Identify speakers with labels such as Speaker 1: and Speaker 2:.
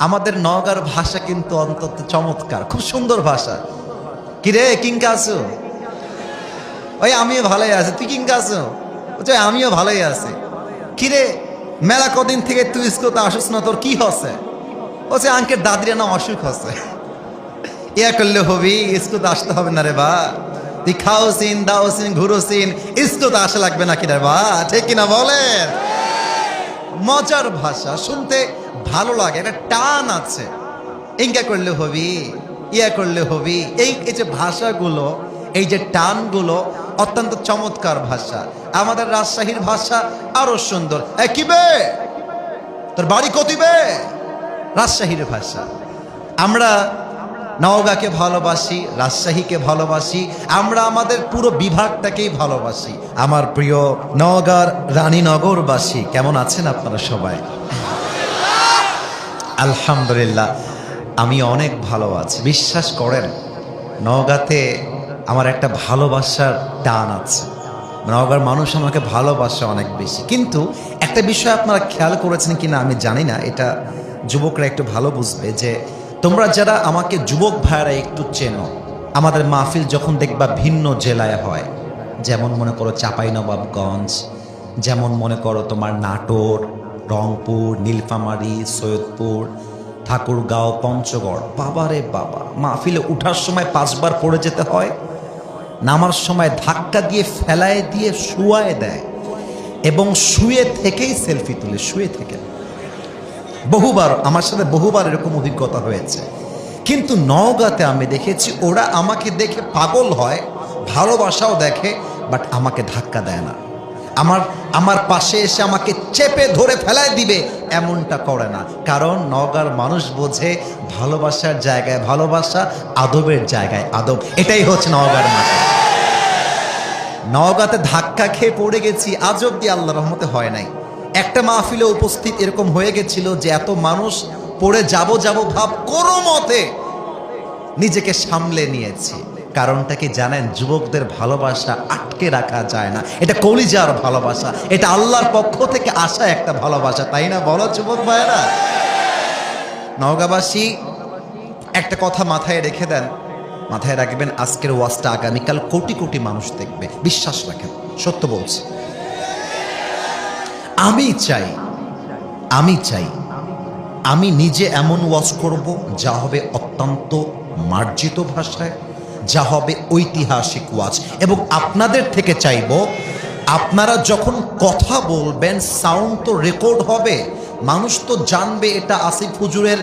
Speaker 1: আমাদের নওগাঁর ভাষা কিন্তু অন্তত চমৎকার, খুব সুন্দর ভাষা। কিরে কিংকা আছো? ওই আমিও ভালোই আছি, তুই কিংকা আছো? বলছে আমিও ভালোই আছি। কিরে মেলা কদিন থেকে তুই স্কুলে আসিস না, তোর কি হচ্ছে? বলছে আঙ্কের দাদির না অসুখ হচ্ছে। ইয়া করলে হবি, স্কুলে আসতে হবে না রে বা, তুই খাও সিন দাও সিন ঘুরো সিন, স্কুলে আসা লাগবে না কি রে বা, ঠিক কিনা বলেন? মজার ভাষা, শুনতে ভালো লাগে, একটা টান আছে। ইঙ্কা করলে হবি, ইয়া করলে হবি, এই যে ভাষাগুলো, এই যে টানগুলো অত্যন্ত চমৎকার ভাষা। আমাদের রাজশাহীর ভাষা আরো সুন্দর। কি বে, তোর বাড়ি কতিবে? রাজশাহীর ভাষা। আমরা নওগাঁকে ভালোবাসি, রাজশাহীকে ভালোবাসি, আমরা আমাদের পুরো বিভাগটাকেই ভালোবাসি। আমার প্রিয় নওগাঁর রানীনগরবাসী, কেমন আছেন আপনারা সবাই? আলহামদুলিল্লাহ, আমি অনেক ভালো আছি। বিশ্বাস করেন, নওগাঁতে আমার একটা ভালোবাসার টান আছে। নওগাঁর মানুষ আমাকে ভালোবাসে অনেক বেশি। কিন্তু একটা বিষয় আপনারা খেয়াল করেছেন কিনা আমি জানি না, এটা যুবকরা একটু ভালো বুঝবে, যে তোমরা যারা আমাকে যুবক ভাইরা একটু চেনো, আমাদের মাহফিল যখন দেখবা ভিন্ন জেলায় হয়, যেমন মনে করো চাঁপাইনবাবগঞ্জ, যেমন মনে করো তোমার নাটোর, রংপুর, নীলফামারী, সৈয়দপুর, ঠাকুরগাঁও, পঞ্চগড়, বাবারে বাবা, মাহফিলে উঠার সময় 5 বার পড়ে যেতে হয়, নামার সময় ধাক্কা দিয়ে ফেলায় দিয়ে শুয়ায় দেয়, এবং শুয়ে থেকেই সেলফি তুলে, শুয়ে থেকে। বহুবার আমার সাথে বহুবার এরকম অভিজ্ঞতা হয়েছে। কিন্তু নওগাঁতে আমি দেখেছি ওরা আমাকে দেখে পাগল হয়, ভালোবাসাও দেখে, বাট আমাকে ধাক্কা দেয় না। আমার পাশে এসে আমাকে চেপে ধরে ফেলায় দিবে এমনটা করে না। কারণ নওগাঁর মানুষ বোঝে ভালোবাসার জায়গায় ভালোবাসা, আদবের জায়গায় আদব। এটাই হচ্ছে নওগাঁর মাটি। নওগাঁতে ধাক্কা খেয়ে পড়ে গেছি, আজ অব্দি আল্লাহর রহমতে হয় নাই। একটা মাহফিলে উপস্থিত এরকম হয়ে গেছিল যে এত মানুষ পড়ে যাব ভাব, কোনো মতে নিজেকে সামলে নিয়েছি। কারণটা কি জানেন? যুবকদের ভালোবাসা আটকে রাখা যায় না, এটা কলিজার ভালোবাসা, এটা আল্লাহর পক্ষ থেকে আসা একটা ভালোবাসা, তাই না? বলো যুবক ভাইয়েরা। নওগাঁবাসী একটা কথা মাথায় রেখে দেন, মাথায় রাখবেন, আজকের ওয়াজটা আগামীকাল কোটি কোটি মানুষ দেখবে, বিশ্বাস রাখেন, সত্য বলছি। আমি চাই আমি নিজে এমন ওয়াজ করব যা হবে অত্যন্ত মার্জিত ভাষায়, যা হবে ঐতিহাসিক ওয়াজ। এবং আপনাদের থেকে চাইব, আপনারা যখন কথা বলবেন সাউন্ড তো রেকর্ড হবে, মানুষ তো জানবে এটা আসিফ হুজুরের